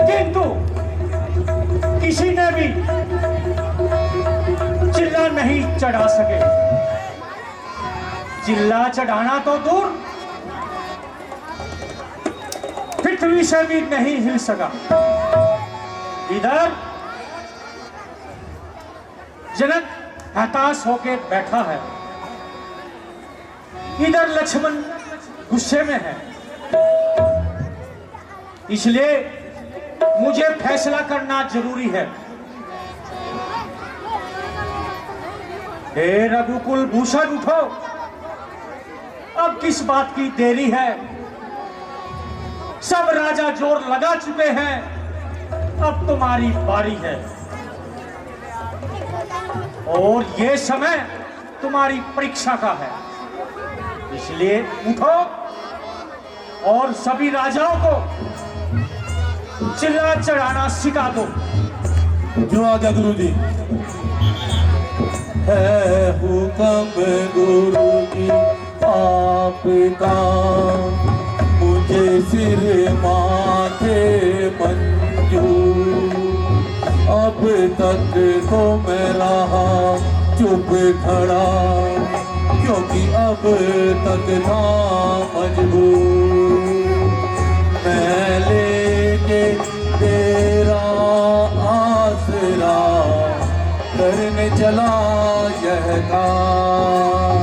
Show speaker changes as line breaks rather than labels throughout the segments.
किंतु किसी ने भी चिल्ला नहीं चढ़ा सके। चिल्ला चढ़ाना तो दूर, पृथ्वी से भी नहीं हिल सका। इधर जनक हताश होकर बैठा है, इधर लक्ष्मण गुस्से में है। इसलिए मुझे फैसला करना जरूरी है। हे रघुकुल भूषण, उठो, अब किस बात की देरी है? सब राजा जोर लगा चुके हैं, अब तुम्हारी बारी है। और ये समय तुम्हारी परीक्षा का है, इसलिए उठो और सभी राजाओं को चिल्ला चढ़ाना सिखा दो।
जो आज्ञा गुरु जी। है हुक्म गुरु जी आपका, मुझे सिर माथे मंजूर। अब तक तो मैं रहा चुप खड़ा, क्योंकि अब तक था मजबूर। मैं लेके तेरा आसरा करने चला यह काम।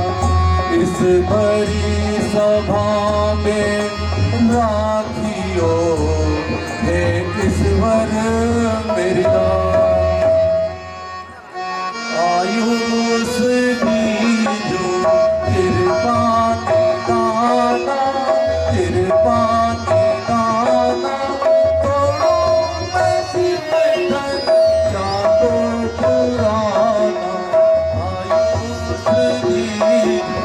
इस बड़ी सभा में राखियो है ईश्वर मेरा। आयुष दीजो कृपा निदाना, कृपा निदाना। तोड़ो मैं सिमरन जातो पुराना। आयुष दीजो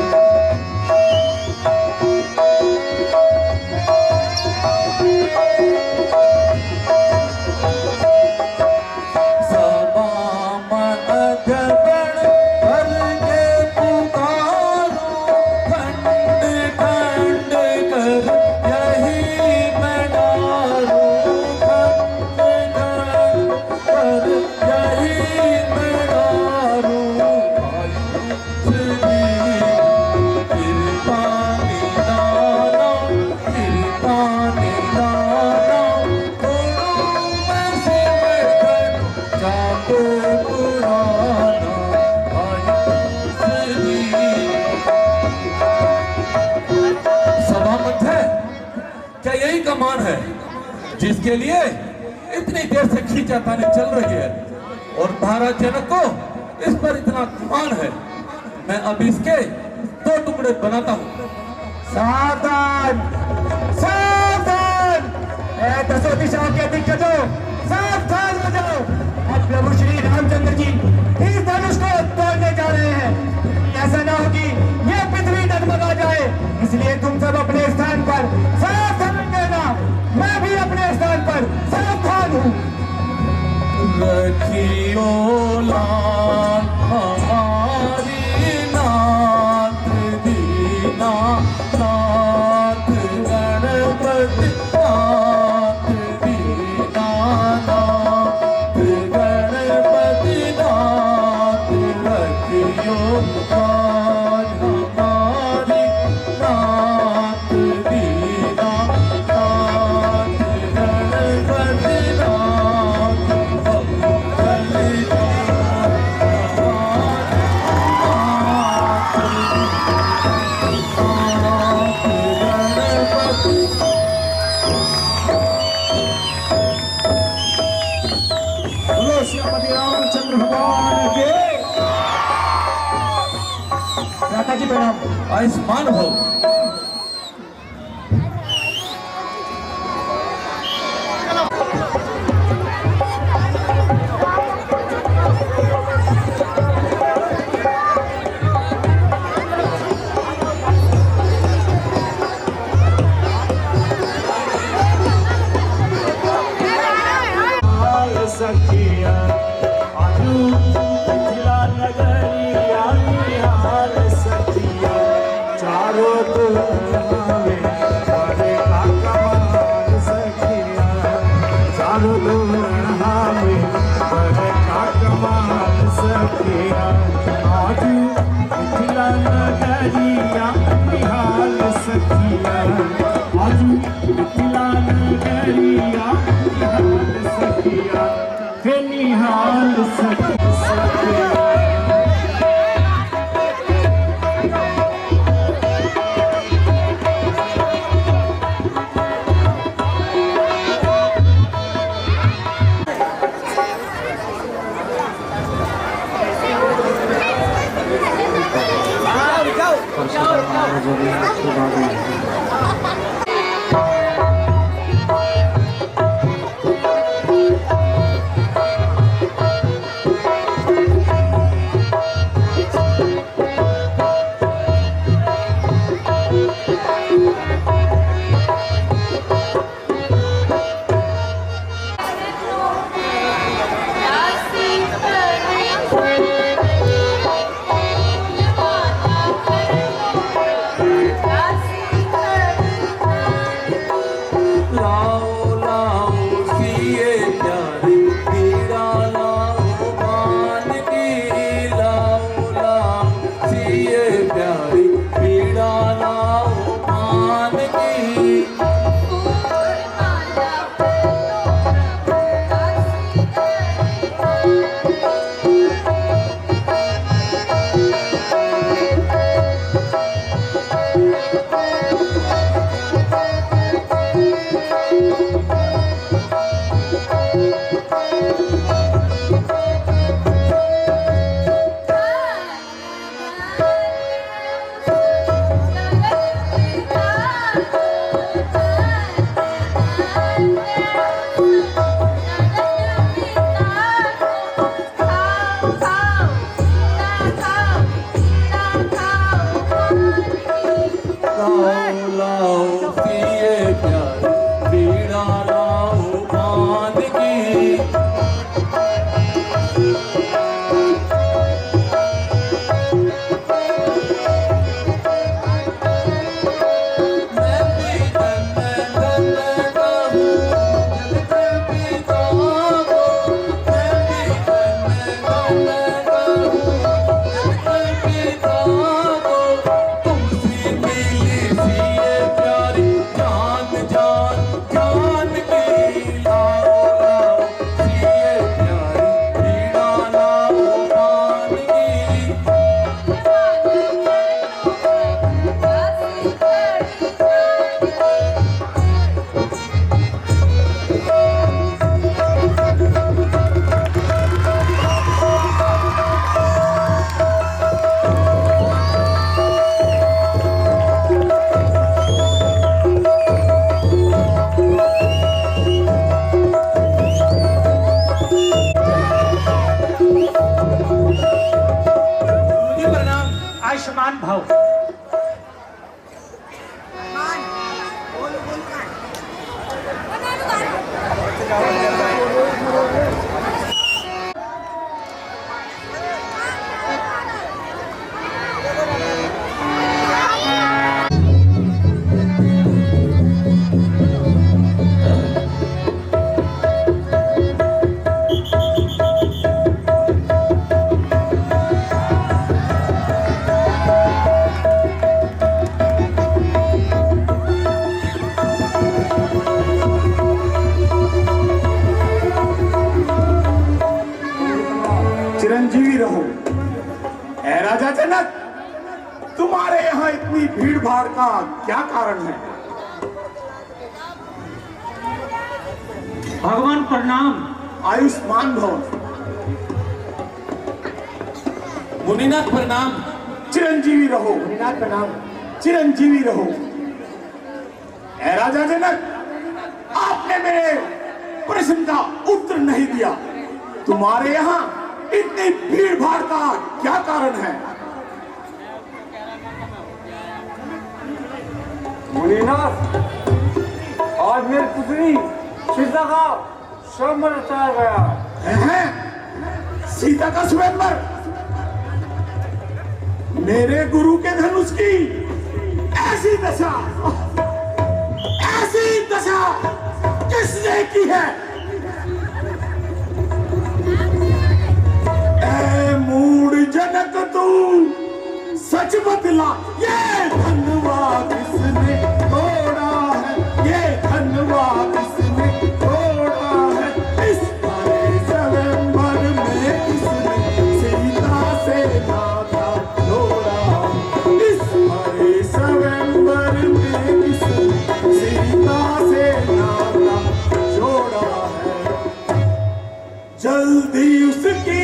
कमान है जिसके लिए इतनी देर से खींचातानी चल रही है, और महाराज जनक को इस पर इतना गुमान है। मैं अब इसके 2 टुकड़े बनाता हूँ।
सावधान, सावधान! दसों दिशाओं के दिग्गजों, सावधान हो जाओ। अब प्रभु श्री रामचंद्र जी इस धनुष को तोड़ने जा रहे हैं। ऐसा ना हो कि ये पृथ्वी डगमगा जाए, इसलिए तुम सब अपने स्थान पर सावधान रहना। मैं भी अपने स्थान पर सावधान हूँ।
रखियो लाल हमारी नाथ दीना, नाथ गणपति नाथ दीना, नाथ गणपति नाथ। रखियो लाल हमारी नाथ दीना, नाथ गणपति नाथ।
श्रीमती रामचंद्र भगवान के माता जी प्रणाम।
आयुष्मान हो।
सखिया आजू मिथिला नगरिया हाल सखिया, चारों दुनिया में बड़े का कमाल सखिया, चारों चिरंजीवी रहो। ऐ राजा जनक, तुम्हारे यहाँ इतनी भीड़ भाड़ का क्या कारण है?
भगवान प्रणाम।
आयुष्मान भव।
मुनिनाथ प्रणाम।
चिरंजीवी रहो। मुनिनाथ प्रणाम। चिरंजीवी रहो। ऐ राजा जनक, आपने मेरे प्रश्न का उत्तर नहीं दिया। तुम्हारे यहाँ इतनी भीड़ भाड़ का क्या कारण है?
मुनिनाथ, आज मेरी पुत्री सीता का स्वयंवर रचाया गया
हैं? सीता का स्वयंवर? मेरे गुरु के धनुष की ऐसी दशा किसने की है? ऐ मूड जनक, तू सच बतला, ये धनवा किसने तोड़ा है? ये धनवा किसने तोड़ा है? इस बड़े स्वयंवर में किसने सीता से नाता जोड़ा? इस बड़े स्वयंवर में किसने सीता से नाता जोड़ा है? जल्दी उसकी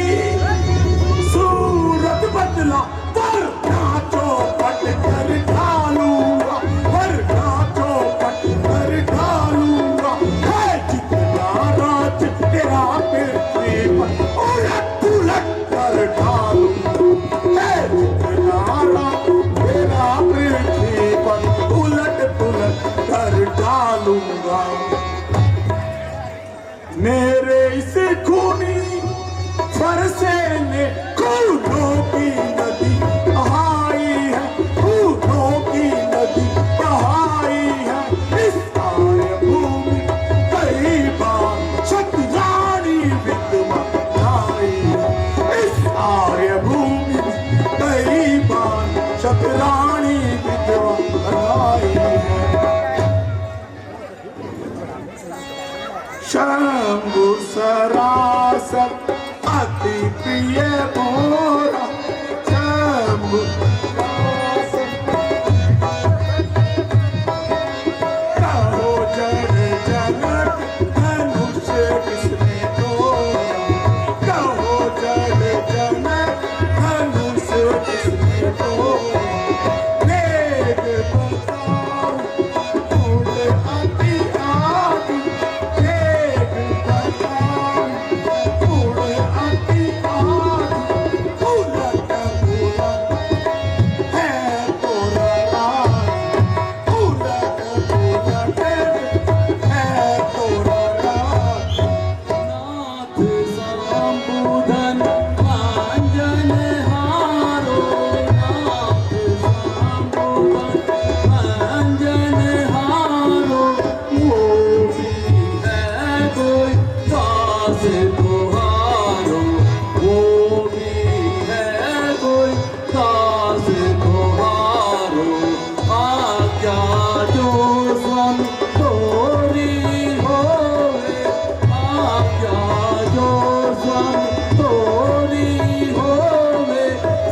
सूरत बदला, वरना चौपट कर ढालूंगा, वरना चौपट कर ढालूंगा। है जितना राज तेरा पृथ्वी पर, उलट पुलट कर ढालूंगा। है जितना राज तेरा पृथ्वी पर, उलट पुलट कर ढालूंगा। मेरे इस खूनी फरसे ने खूनों की नदी बहाई है, खूनों की नदी बहाई है। इस आर्य भूमि कई बार क्षत्रियाणी विधवा आई है। इस आर्य भूमि कई बार क्षत्रियाणी विधवा आई है। शंभु सरासर अति प्रिय मोरा, शंभु सरासर कहो जड़ जनक, धनुष किसने तोड़ा? कहो जड़ जनक, धनुष किसने तोड़ा? वेग बताओ, मूल अति आदि, वेग बताओ, मूल अति आदि, उलट पुलट है तोरा राज, उलट पुलट है तोरा राज।
नाथ संबोधन अंजन हारो, नाथ संबोधन अंजन हारो। वो भी है कोई दास तुम्हारो, वो भी है कोई दास तुम्हारो। आज्ञा जो स्वम तोरी होवे, आज्ञा जो स्वम तोरी होवे।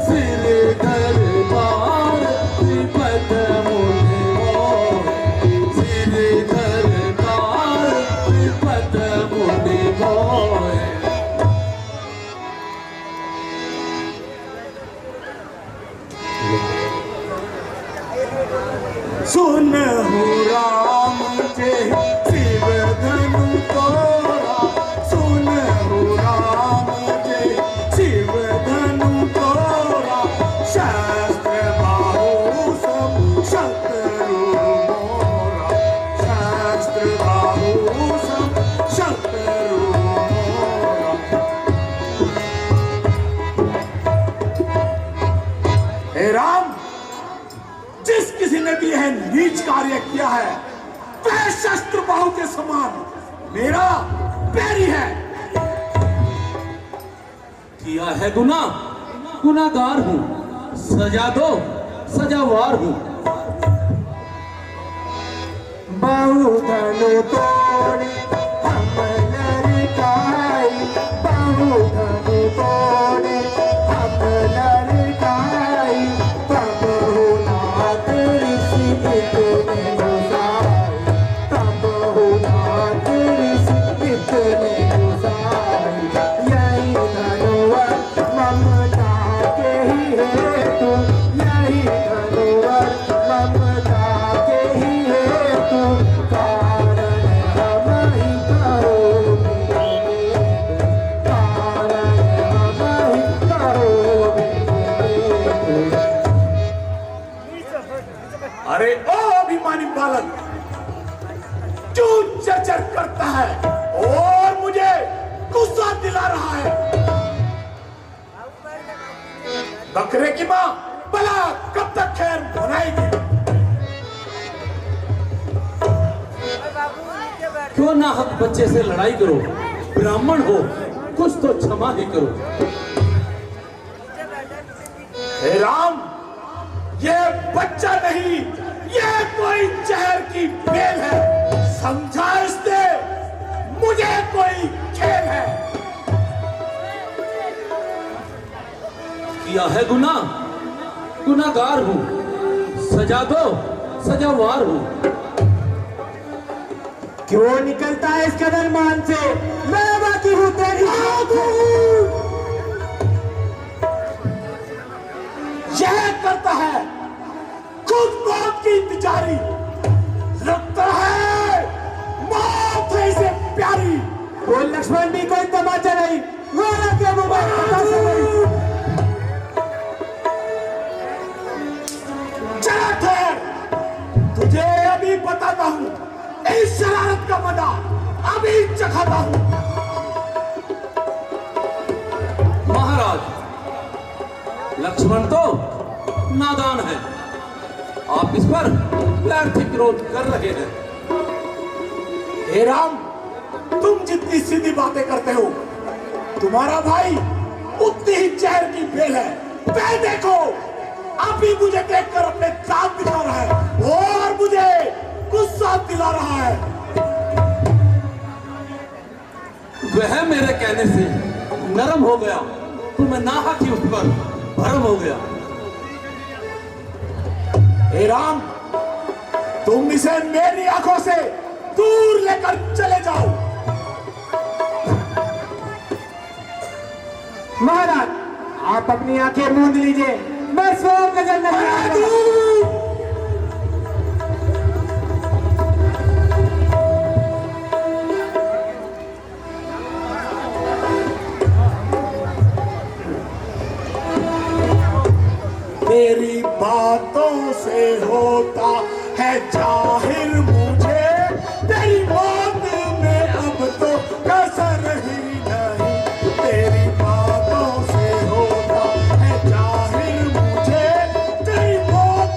सिर दरबार त्रिपद मुनि मोहे, सिर दरबार त्रिपद मुनि मोहे।
सुनहु राम जय शिव धनु तोरा, सुनहु राम जय शिव धनु तोरा। शस्त्र बाहु सब शत्रु मोरा, शस्त्र बाहु सब शत्रु
नीच कार्य किया है, वह शस्त्र बाहु के समान मेरा पैरी है।
किया है गुनाह, गुनाहगार हूं, सजा दो, सजावार हूं।
बाहु धनु तोड़े हम लड़काई, बाहु धनु तोड़े हम लड़काई, तब होना तेरी सीत में घुसाई, तब होना तेरी सीत में घुसाई। यही धनुवर ममता के ही हेतु, यही धनुवर ममता के ही हेतु, कारण हम ही करोगे, कारण हम ही करोगे।
अरे ओ अभिमानी बालक, तू चर्चा करता है और मुझे गुस्सा दिला रहा है। बकरे की मां भला कब तक खैर बनाएगी?
क्यों ना हक बच्चे से लड़ाई करो, ब्राह्मण हो कुछ तो क्षमा ही करो।
हे राम, ये बच्चा नहीं, ये कोई जहर की बेल है। समझा इसने मुझे कोई खेल है।
किया है गुनाह, गुनाहगार हूं, सजा दो, सजावार हूं।
क्यों निकलता है इस कदर मान से, मैं बाकी हूँ तेरी
यह करता है खुद मौत की इंतजारी, लगता है मौत है इसे प्यारी।
वो लक्ष्मण भी कोई तमाचा नहीं, वो के मोबाइल पता से नहीं।
चला ठहर, तुझे अभी बताता हूँ, इस शरारत का मजा अभी चखाता हूँ।
महाराज, लक्ष्मण तो नादान है, आप इस पर व्यर्थ क्रोध कर रहे हैं।
हे राम, तुम जितनी सीधी बातें करते हो, तुम्हारा भाई उतनी ही जहर की बेल है। वह देखो, अभी मुझे देखकर अपने दांत दिखा रहा है और मुझे गुस्सा दिला रहा है।
वह मेरे कहने से नरम हो गया तो मैं नाहक ही उस पर भरम हो गया।
हे राम, तुम इसे मेरी आंखों से दूर लेकर चले जाओ।
महाराज, आप अपनी आंखें मूंद लीजिए, मैं स्वयं नजर नहीं आ रहा।
तेरी बातों से होता है जाहिर मुझे, तेरी मौत में अब तो कसर ही नहीं। तेरी बातों से होता है जाहिर मुझे, तेरी मौत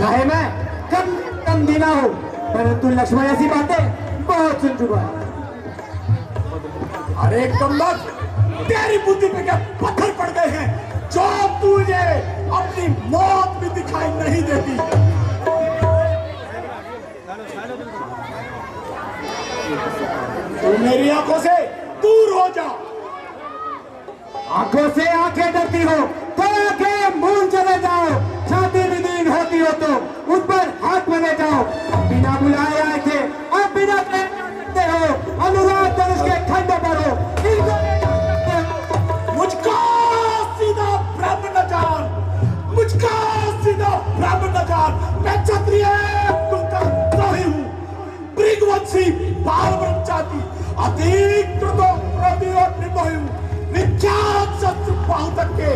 चाहे मैं कम देना हो, परंतु लक्ष्मण ऐसी बातें बहुत सुन चुका है।
अरे कमबख्त, तेरी बुद्धि पे क्या पत्थर पड़ गए हैं जो तुझे अपनी मौत भी दिखाई नहीं देती। तू मेरी आंखों से दूर हो जा।
आंखों से आंखें डरती हो तो आंखें मूंद चले जाओ। छाती भी दीन होती हो तो उस पर हाथ बने जाओ। बिना बुलाए आए थे, अब बिना कहते हो। अनुराग धनुष के खंड पर हो, इनको ले जा सकते हो।
मुझको सीधा ब्रह्म न जान, मुझको सीधा ब्रह्म न जान। मैं क्षत्रिय कुलद्रोही हूँ, भृगवंशी, बाल ब्रह्मचारी, अधिक क्रोधी और निर्दोही हूँ। विख्यात शस्त्र बाहुतक के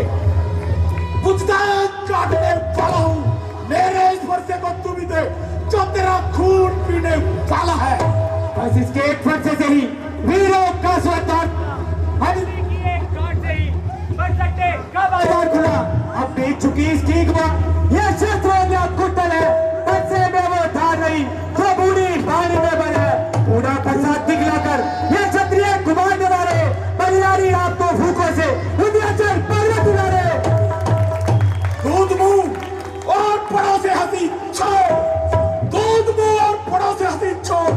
बुझदार काटने वाला हूँ। मेरे इस वर्षे को तू भी दे जो तेरा खून पीने वाला है।
बस इसके एक फटसे से ही वीरों का स्वतंत्र खुला। अब बीत चुकी इसकी यह शस्त्र कुटल है, बच्चे में वो धार नहीं जो बूढ़ी पानी में बन है। पूरा प्रसाद दिखलाकर यह क्षत्रिय घुमाने वाले बलियारी आपको भूखों से विंध्याचल पर्वत उड़ा रहे।
दूध मुंह और पड़ों से हंसी छोड़, दूध मुंह और पड़ों से हंसी छोड़।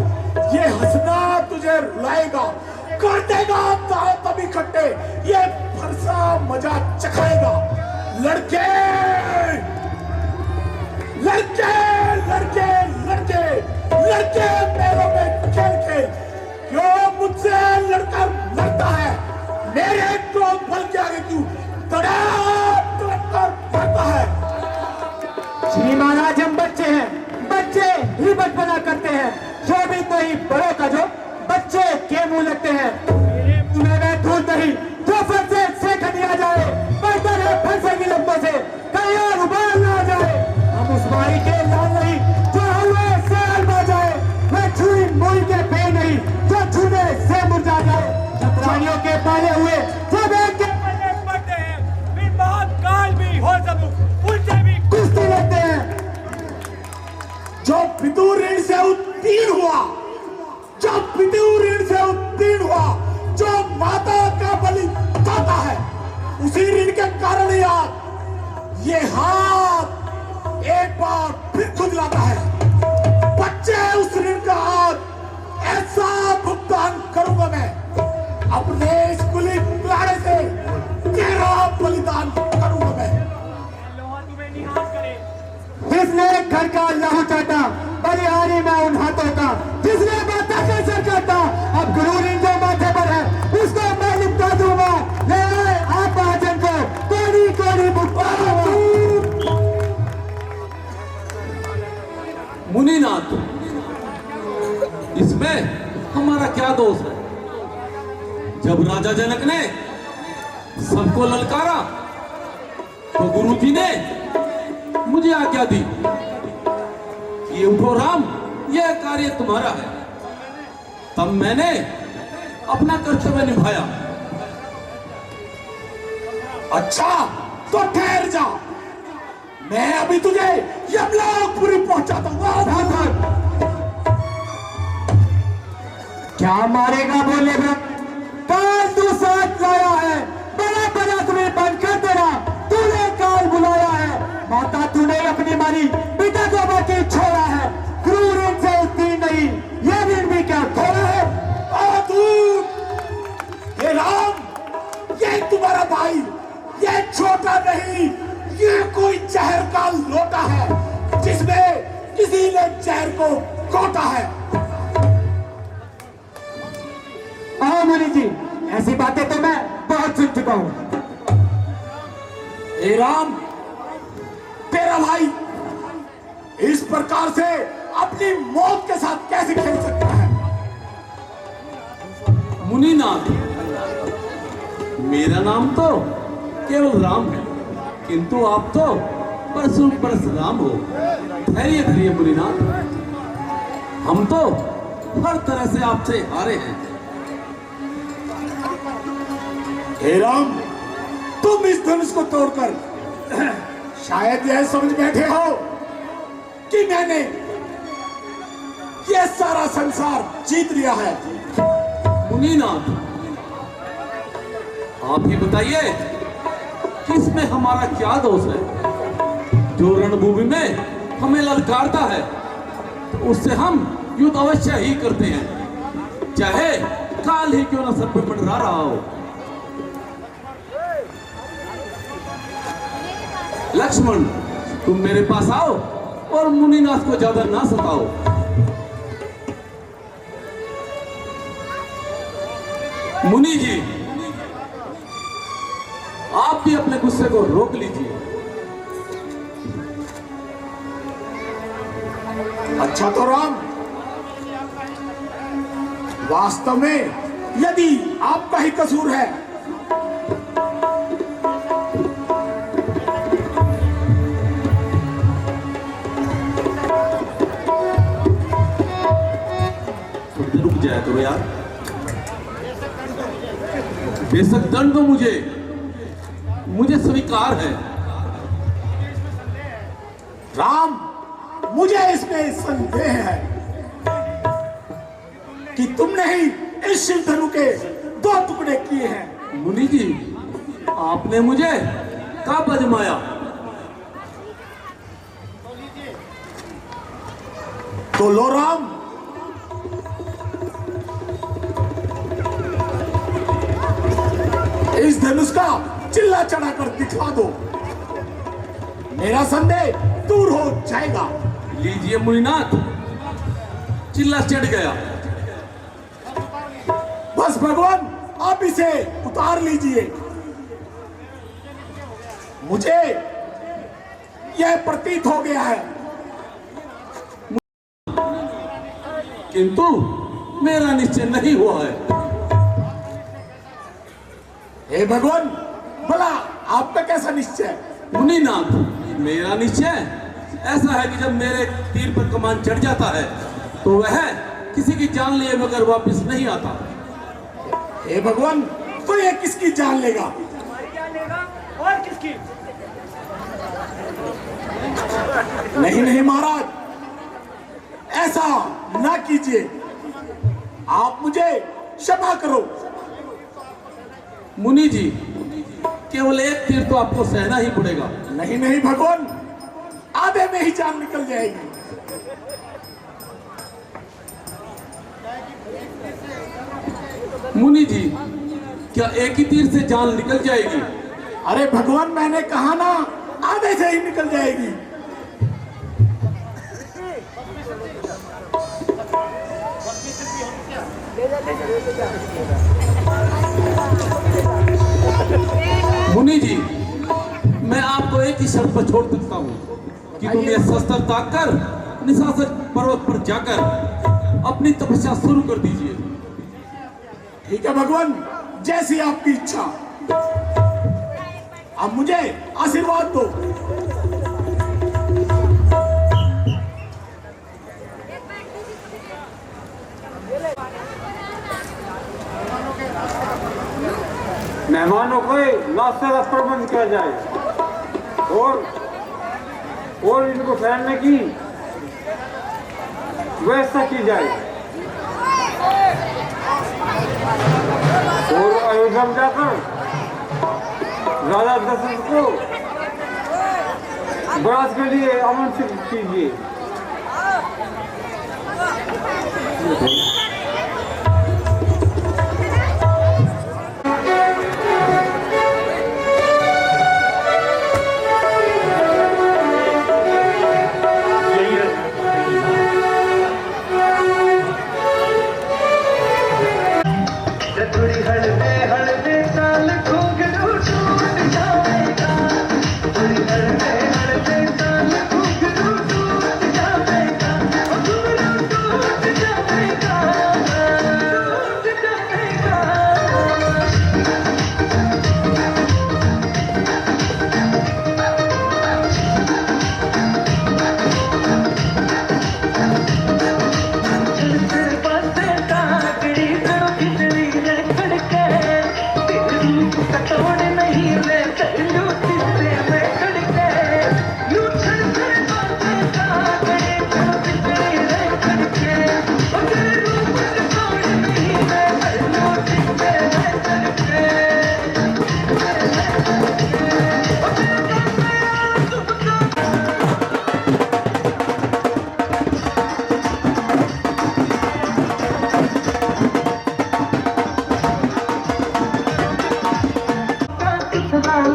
ये हंसना तुझे रुलाएगा, कर देगा तारे तभी खट्टे, ये फरसा मजा चखाएगा। लड़के लड़के लड़के लड़के लड़के पैरों में खेल खेल। क्यों मुझसे लड़का लड़ता है? मेरे क्रोध बल के आगे क्यों तड़प कर पड़ता है?
जी महाराज, हम बच्चे हैं, बच्चे ही बचपना करते हैं। शोभित नहीं बड़ों का जो बच्चे के मुंह लगते हैं। मैं धूल नहीं जो फंसे सेक दिया जाए, बेहतर है फंसे की लंबों से कहीं और उबाल ना जाए। हम उस माई के लाल नहीं जो हवा से अलमा जाए, मैं छुई मुई के पे नहीं जो छूने से मुरझा जाए। छतरानियों के पाले हुए जब एक के
पढ़ते हैं, फिर बहुत काल भी हो सब उनसे भी
कुश्ती लेते हैं।
जो विदुर ऋण से उत्तीर्ण हुआ, जो विदुर ऋण से उत्तीर्ण हुआ, जो माता का बलि दाता है, उसी ऋण के कारण याद ये हाथ एक बार फिर खुजलाता है। बच्चे उस ऋण का आज ऐसा भुगतान करूंगा मैं, अपने इस कुली प्यारे से तेरा बलिदान करूंगा मैं।
लोहा तुम्हें निहाल करे।
जिसने घर का लहू चाटा, बलिहारी में उन हाथों का, जिसने माता का सर काटा, अब गुरु ऋण जो माथे पर है उसको मैं निपटा दूंगा। ले आए आप महाजन को कोड़ी कोड़ी भुगता दूंगा।
मुनिनाथ, इसमें हमारा क्या दोष है? जब राजा जनक ने सबको ललकारा तो गुरुजी ने मुझे आज्ञा दी कि उठो राम, यह कार्य तुम्हारा है। तब मैंने अपना कर्तव्य निभाया।
अच्छा तो ठहर जा, मैं अभी तुझे यमलोकपुरी पहुंचाता हूँ।
क्या मारेगा बोले ब्रह्म? काल तू साथ लाया है, बड़ा बड़ा तुम्हें बंद कर देना तूने काल बुलाया है। माता तूने अपनी मारी, पिता को बाकी छोड़ा है। गुरु ऋण से उत्तीर्ण नहीं, यह ऋण भी क्या थोड़ा है?
हे राम, ये तुम्हारा भाई, ये छोटा नहीं, ये कोई जहर का लोटा है जिसमें किसी ने जहर को कोटा है।
हाँ मुनि जी, ऐसी बातें तो मैं बहुत सुन चुका हूँ।
हे राम, तेरा भाई इस प्रकार से अपनी मौत के साथ कैसे खेल सकता है?
मुनिनाथ, मेरा नाम तो केवल राम है, किंतु आप तो परशुराम हो। धैर्य धरिए मुनिनाथ, हम तो हर तरह से आपसे हारे हैं।
हे राम, तुम इस धनुष को तोड़कर शायद यह समझ बैठे हो कि मैंने ये सारा संसार जीत लिया है?
मुनीनाथ, आप ही बताइए कि इसमें हमारा क्या दोष है? जो रणभूमि में हमें ललकारता है तो उससे हम युद्ध अवश्य ही करते हैं, चाहे काल ही क्यों न सर पे मंडरा रहा हो। लक्ष्मण, तुम मेरे पास आओ और मुनीनाथ को ज्यादा ना सताओ। मुनि जी, आप भी अपने गुस्से को रोक लीजिए।
अच्छा तो राम, वास्तव में यदि आपका ही कसूर है
थोड़ी रुक जाए करो यार। बेशक दंड दो मुझे स्वीकार है।
राम, मुझे इसमें संदेह है कि तुमने ही इस शिव धनु के 2 टुकड़े किए हैं।
मुनि जी, आपने मुझे कब आजमाया?
तो लो राम, इस धनुष का चिल्ला चढ़ाकर दिखा दो, मेरा संदेह दूर हो जाएगा।
लीजिए मुनिनाथ, चिल्ला चढ़ गया।
बस भगवान, आप इसे उतार लीजिए। मुझे यह प्रतीत हो गया है,
किंतु मेरा निश्चय नहीं हुआ है।
हे भगवान, भला आपका कैसा निश्चय?
मुनिनाथ, मेरा निश्चय ऐसा है कि जब मेरे तीर पर कमान चढ़ जाता है तो वह किसी की जान लिए बगैर वापस नहीं आता।
हे भगवान, तो ये किसकी जान लेगा?
जान लेगा और किसकी?
नहीं नहीं महाराज, ऐसा ना कीजिए, आप मुझे क्षमा करो।
मुनि जी, केवल एक तीर तो आपको सहना ही पड़ेगा।
नहीं नहीं भगवान, आधे में ही जान निकल जाएगी।
मुनि जी, क्या एक ही तीर से जान निकल जाएगी?
अरे भगवान, मैंने कहा ना, आधे से ही निकल जाएगी।
मुनि जी, मैं आपको एक ही शर्त पर छोड़ सकता हूँ कि तुम ये शस्त्र ताक कर निशाचर पर्वत पर जाकर अपनी तपस्या शुरू कर दीजिए।
ठीक है भगवान, जैसी आपकी इच्छा। अब मुझे आशीर्वाद दो।
मेहमानों को नाश्ते का प्रबंध किया जाए और इनको ठहरने की व्यवस्था की जाए और अयोध्या में जाकर राजा दशरथ को बरात के लिए आमंत्रित कीजिए।
जाएगा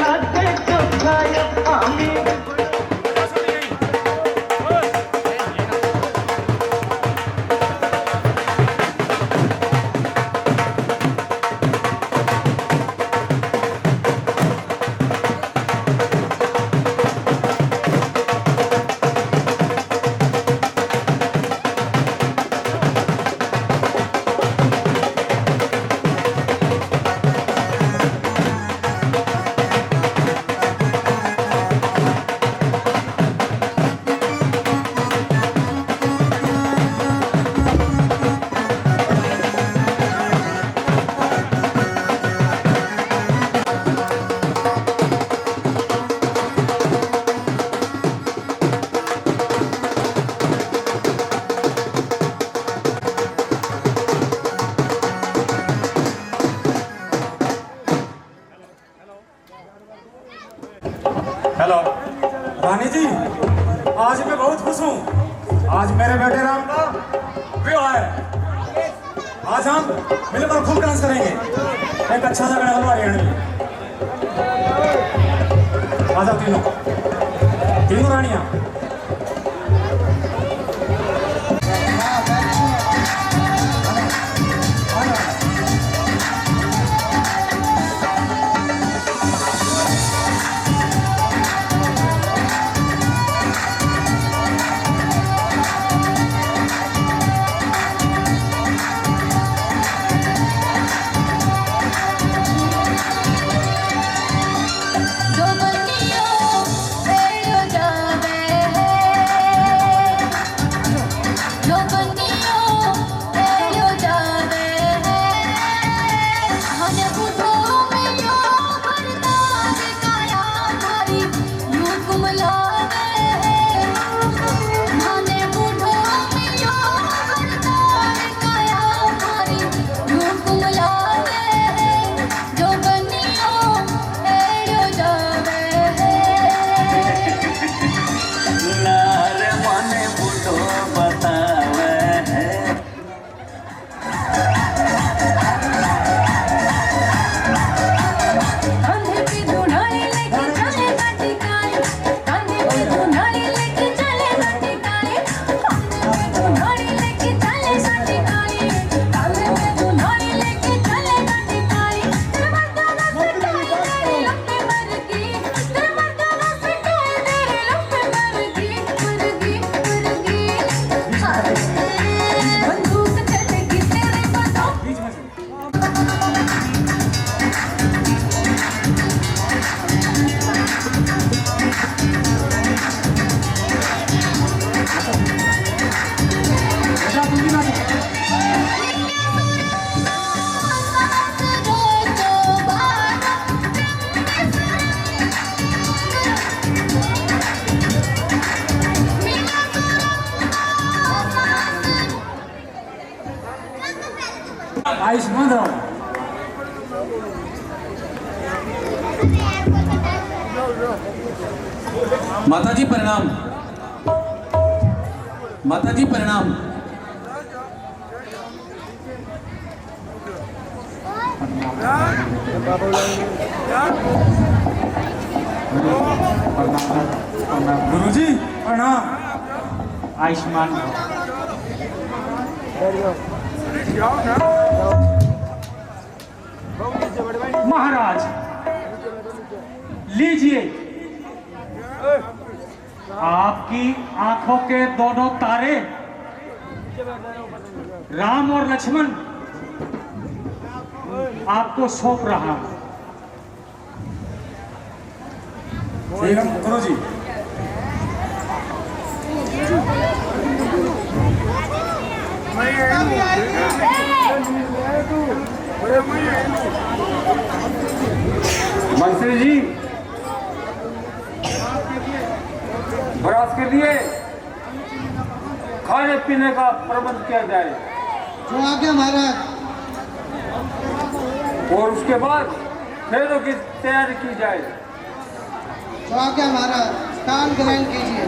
লাগে কোথায় আমি
हेलो रानी जी, आज मैं बहुत खुश हूँ। आज मेरे बेटे राम का विवाह है। आज हम मिलकर खूब डांस करेंगे, एक अच्छा सा गाना हलवा रेण में। आ जाओ तीनों रानियाँ। आयुष्मान राव।
माताजी प्रणाम। माताजी प्रणाम।
गुरुजी प्रणाम।
आयुष्मान महाराज लीजिए, आपकी आंखों के दोनों तारे राम और लक्ष्मण आपको सौंप रहा हूं।
ठीक है गुरुजी। मंत्री जी, बरात के लिए खाने पीने का प्रबंध किया जाए।
जो आज्ञा महाराज।
और उसके बाद फेरों की तैयारी की जाए।
जो आज्ञा महाराज, स्थान ग्रहण कीजिए।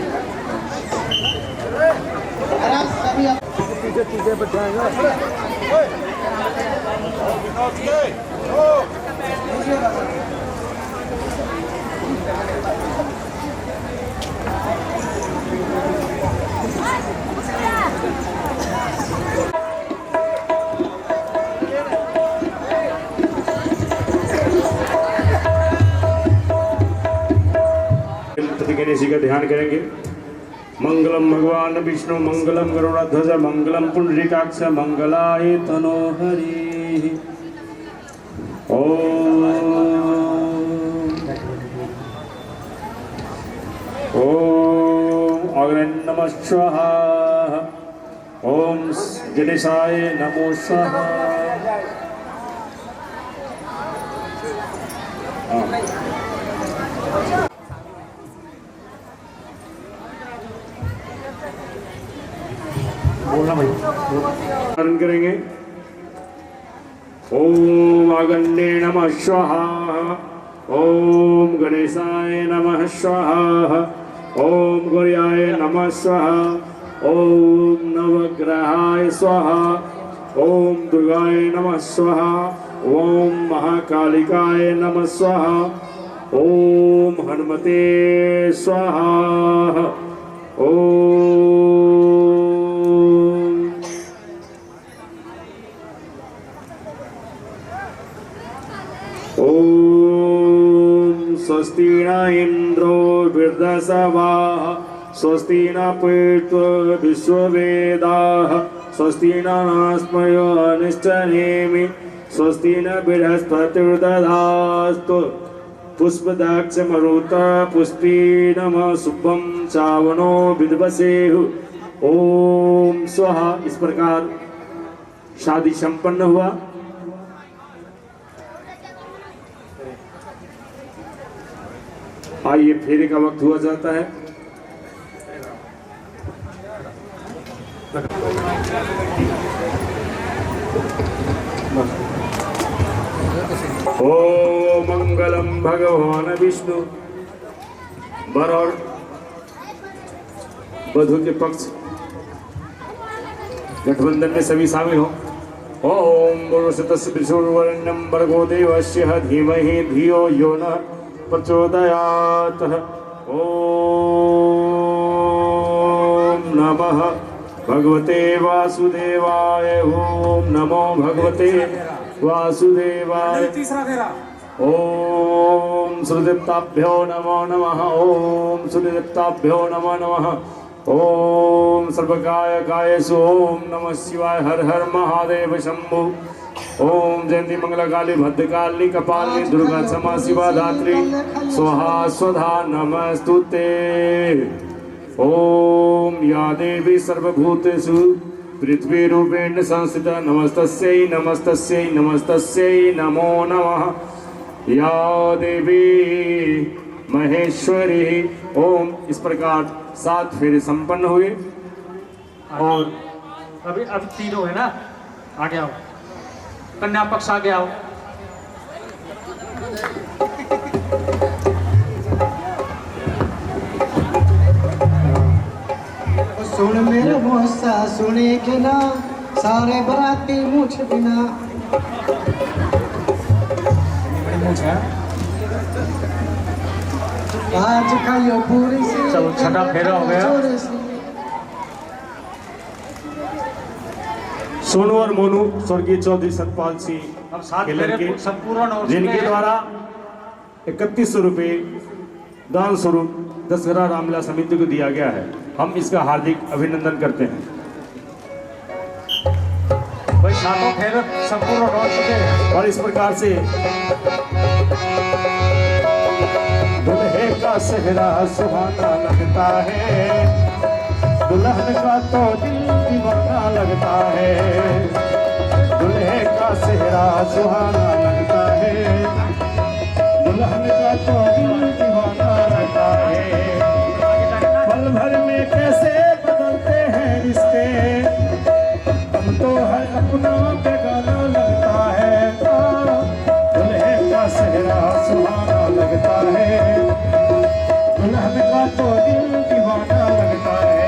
महाराज सभी आप
शब्द गणेश जी का ध्यान करेंगे। मंगलम भगवान विष्णु मंगलम गरुड़ध्वज मंगलम पुंडरीकाक्ष मंगलाय तनोहरि। ओम अग्नि नमः स्वाहा। ओम गणेशाय नमो स्वाहा। करेंगे। ओम अग्ने नमः स्वाहा। ओम गणेशाय नमः स्वाहा। ओम गौर्याय नमः स्वाहा। ओम नवग्रहाय स्वाहा। ओम दुर्गाय नमः स्वाहा। ओम महाकालिकाय नमः स्वाहा। ओम हनुमते स्वाहा। ओम स्वस्ति न इंद्रो वृद्धसवाः स्वस्ति न पूर्वा विश्ववेदाः स्वस्ति न नास्मयो अनिष्टनेमि स्वस्ति न बृहस्पतिर्दधास्तु पुष्पदाक्षमरुता पुष्पी नमः शुभम चावनो विद्वसेहु। ओम स्वाहा। इस प्रकार शादी संपन्न हुआ। आइए फेरे का वक्त हुआ जाता है। ओ मंगलम भगवान विष्णु। वर और वधु के पक्ष गठबंधन में सभी शामिल हो। ओम वरुणम भर्गो देवस्य धीमहि धियो यो नः प्रचोदयात्। ओम नमः भगवते वासुदेवाय। ओम नमो भगवते वासुदेवाय।
तीसरा फेरा।
ओम सुरदेवताभ्यो नमो नमः। ओम सुरदेवताभ्यो नमो नमः। ओम सर्वकाय कायेषु ओम नमः शिवाय। हर हर महादेव शंभु। ओम जयंती मंगलकाली भद्रकाली कपालिनी दुर्गा क्षमा शिवा धात्री स्वाहा स्वधा नमस्तुते। ओम या देवी सर्वभूतेषु पृथ्वी रूपेण संस्थिता नमस्तस्यै नमस्तस्यै नमस्तस्यै नमो नमः। या देवी महेश्वरी। ओम इस प्रकार 7 फेरे संपन्न हुए। और
अभी तीनों है ना, आगे आओ, कन्या पक्ष आगे आओ।
सुन मेरे मुस्सा सुने के ना सारे बराती मुझ बिना। आज का यो पूरी से
चलो छठा फेरा हो गया।
सोनू और मोनू स्वर्गीय चौधरी सतपाल सिंह
अब 7
के
फेरे
लड़के
संपूर्ण हो
जिनके
चुके हैं।
द्वारा 3100 रुपये दान स्वरूप दशहरा रामलीला समिति को दिया गया है। हम इसका हार्दिक अभिनंदन करते हैं।
भाई 7 फेरे संपूर्ण हो चुके हैं।
और इस प्रकार से दुल्हे का सेहरा सुहाना लगता है, दुल्हन का तो दिल दीवाना लगता है। दुल्हे का सेहरा सुहाना लगता है, दुल्हन का तो दिल दीवाना लगता है। पल भर में कैसे बदलते हैं रिश्ते, हम तो है अपना बेगाना लगता है। दुल्हे का सेहरा सुहाना लगता है, दुल्हन का तो दिल दीवाना लगता है।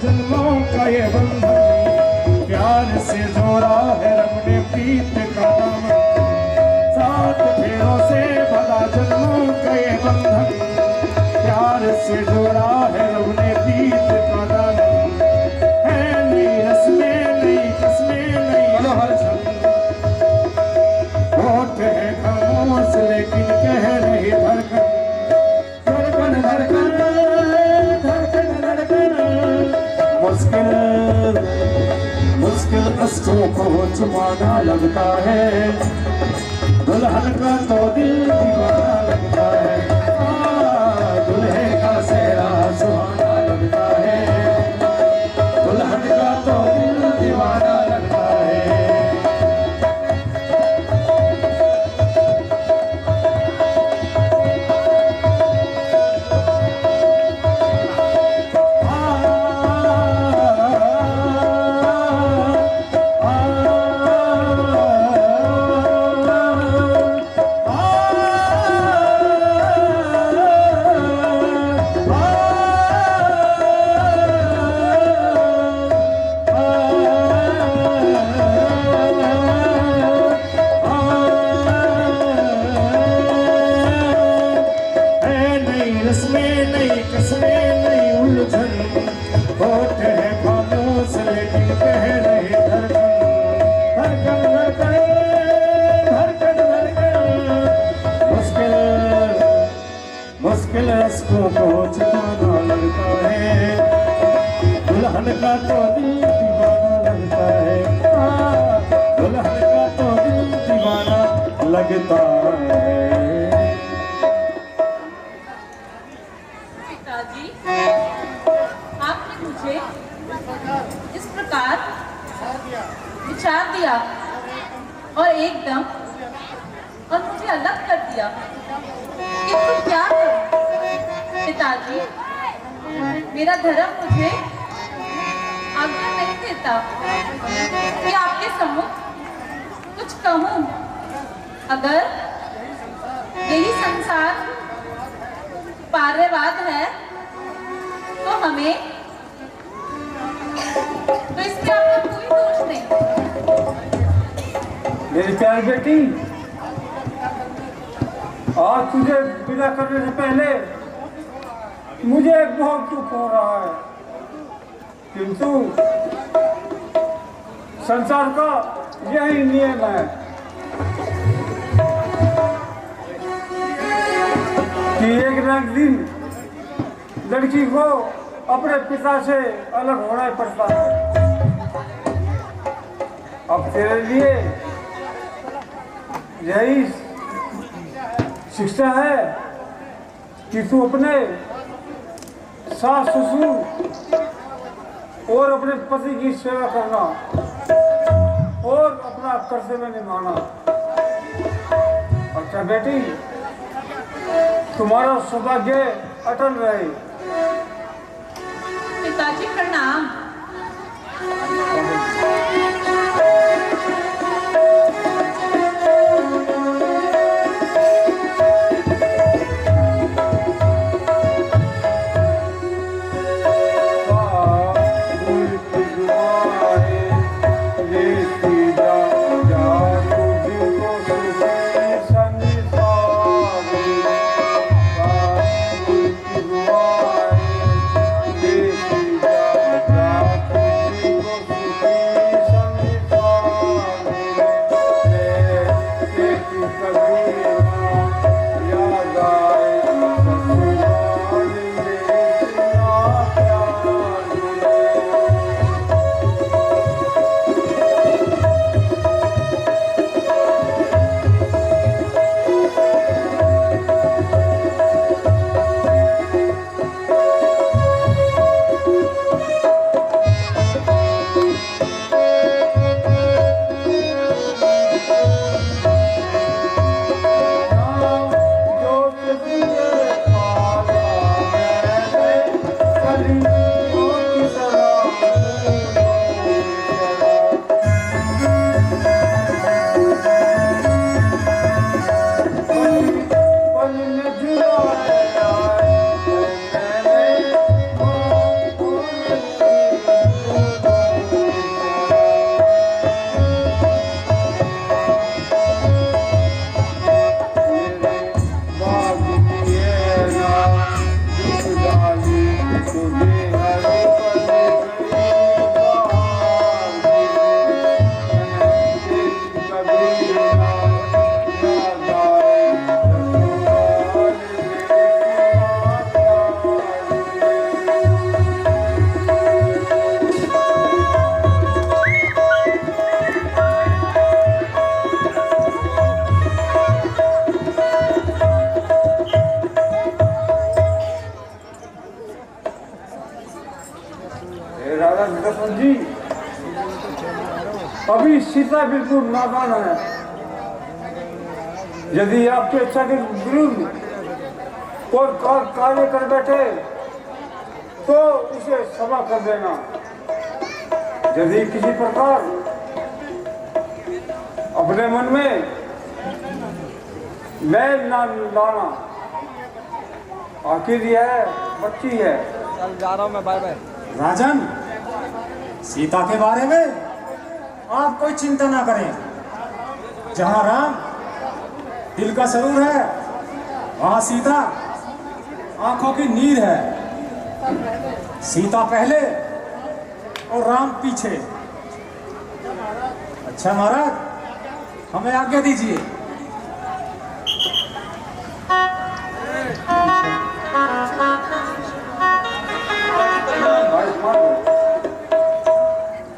जन्मों का ये बंधन प्यार से जोड़ा है रब ने प्रीत का। आंसू को छुपाना लगता है, दुल्हन का तो दिल दीवाना लगता है, दुल्हे का सेहरा सुहाना लगता है, दुल्हन का तो दिल दीवाना लगता है। मुश्किल रस्कों को छुपाना लगता है, दुल्हन का तो दिल दीवाना लगता है, दुल्हन का तो दिल दीवाना लगता है।
पिताजी, आपने मुझे इस प्रकार विचार दिया और एकदम और मुझे अलग कर दिया, किंतु क्या करूं? पिताजी, मेरा धर्म मुझे आज्ञा नहीं देता कि आपके सम्मुख कुछ कहूं। अगर यही संसार पार्यवाद है तो हमें तो इसमें आपका कोई दोष नहीं।
मेरी प्यारी बेटी, आज तुझे विदा करने से पहले मुझे बहुत दुख हो रहा है, किंतु संसार का यही नियम है कि एक न एक दिन लड़की को अपने पिता से अलग होना ही पड़ता है। अब तेरे लिए यही शिक्षा है कि तू अपने सास ससुर और अपने पति की सेवा करना और अपना कर्तव्य निभाना। अच्छा बेटी, तुम्हारा सौभाग्य अटल रहे।
पिताजी प्रणाम।
सीता बिल्कुल नादान है। यदि आपकी इच्छा के विरुद्ध कोई कार्य कर बैठे तो उसे क्षमा कर देना। यदि किसी प्रकार अपने मन में मैल ना लाना, आखिर यह बच्ची है।
चल जा रहा हूँ मैं, बाय बाय।
राजन, सीता के बारे में आप कोई चिंता ना करें। जहां राम दिल का सरूर है, वहां सीता आंखों की नीर है। सीता पहले और राम पीछे। अच्छा महाराज, हमें आज्ञा दीजिए।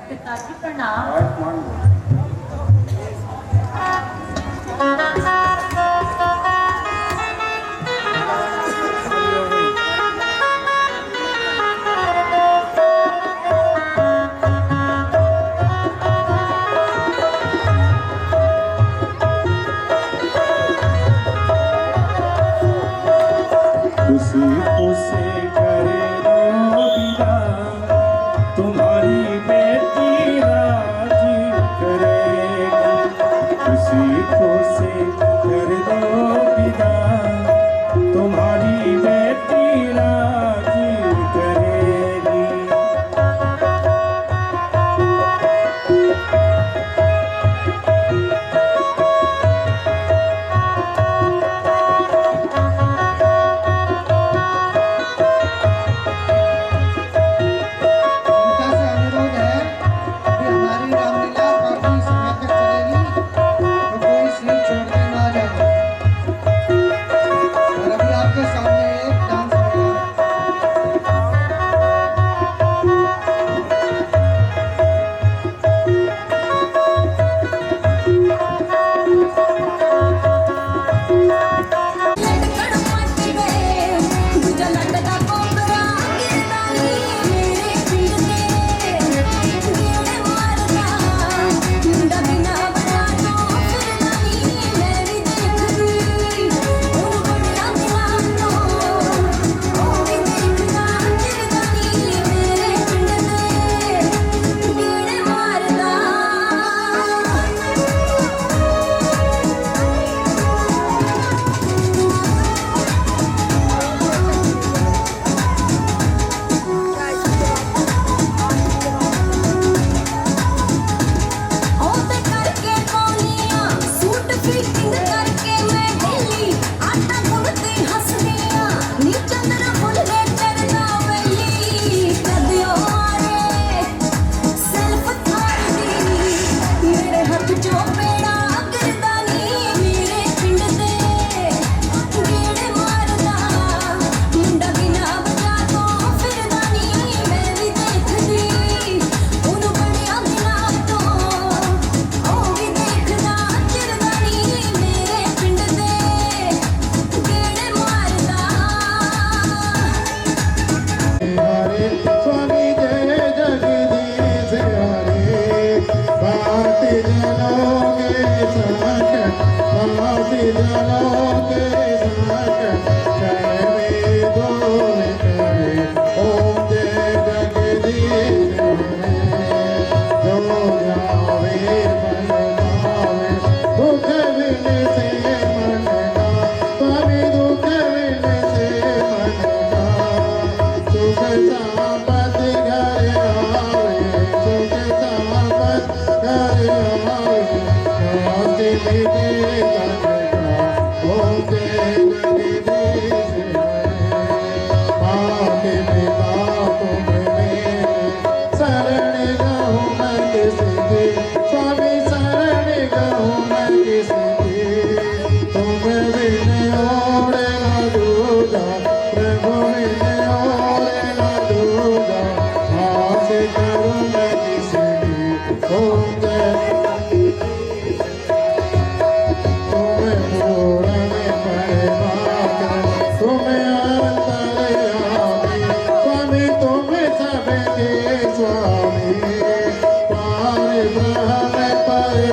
पिताजी प्रणाम।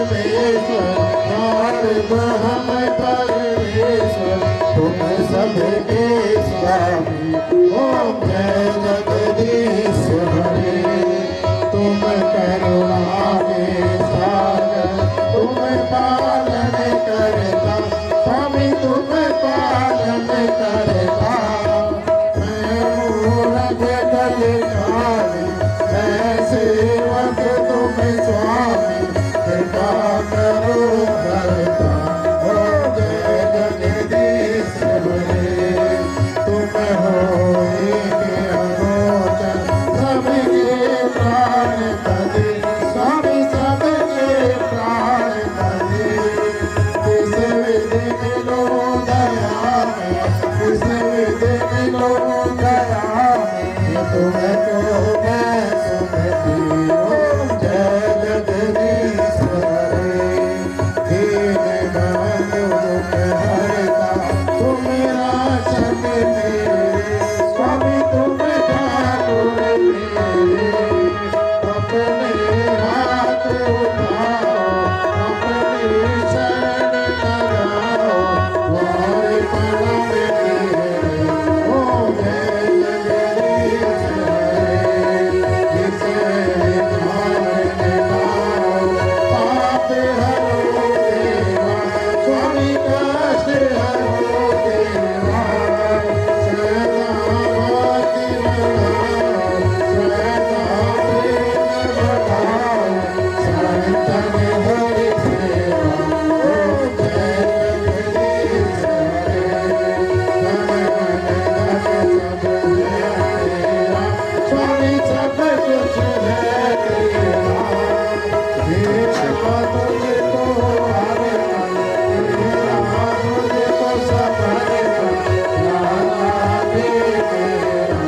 परमेश्वर सारे ब्रह्म परमेश्वर तुम सबके स्वामी ओम जय जगदीश हरे तुम करुणा के सागर तुम पालन करता स्वामी तुम पालन करता मैं मूरख कलिकाली मैं सेवक तुम स्वामी कृपा करो करता हो जय जगदीश हरे तुम हो एक अगोचर सबके प्राण पति स्वामी सबके प्राण पति किस विधि मिलो दया में किस विधि मिलो दया में तुमको मैं सुनती ओम जय जगदीश हरे दीन बंधु दुख हरता तुम राक्षस मेरे स्वामी तुम ठाकुर मेरे अपने हाथ उठाओ अपनी शरण लगाओ द्वार प्रणाम तेरे ओम जय जगदीश हरे जिसे नाम लगाओ पाप हरो देवा स्वामी कष्ट हरो देवा शरणागति बनाओ संतन हरि सेवा ओम जय जगदीश हरे मन मन धन सब है तेरा स्वामी सब कुछ है तेरा तेरा तुझको आवे तेरा तुझको सब है लाला दे तेरा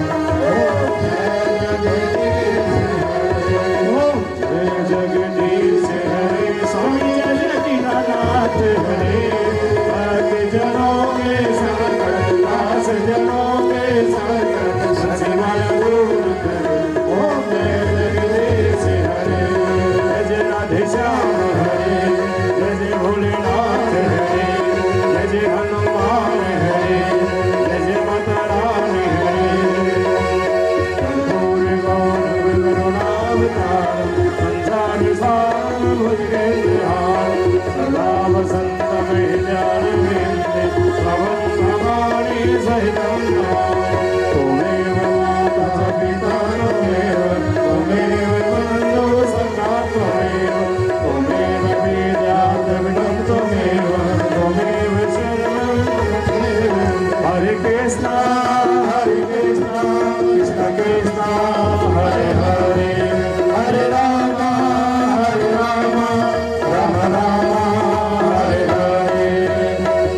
ओम जय जगदीश हरे ओम जय जगदीश हरे स्वामी जय दीनानाथ हरे भक्त जनों के संकट दास जनों के संकट शिवाय दूर करे ओम जय जगदीश हरे जय जय राधे श्याम हरे जय जय भोलेनाथ हरे जय जय हनुमान हरे जय जय माता रानी हरे कर्पूर गौर करुणावतार संसार सार भुजगेन्द्रहार सदा वसंतम हृदयारविन्दे भवन् भवानी सहितं त्वमेव माता च पिता त्वमेव त्वमेव बन्धुः सखा त्वमेव त्वमेव विद्या द्रविणं त्वमेव त्वमेव शरणं त्वमेव हरे कृष्ण कृष्ण कृष्ण हरे हरे हरे राम राम राम हरे हरे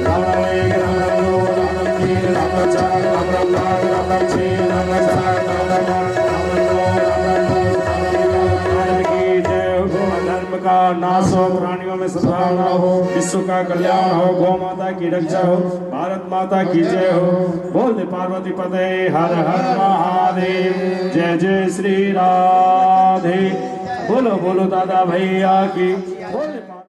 राम धर्म का नाश हो प्राणियों में सद्भावना हो विश्व का कल्याण हो गौ माता की रक्षा हो भारत माता की जय हो बोल पार्वती पते हर हर महादेव जय जय श्री राधे बोलो बोलो दादा भैया की बोल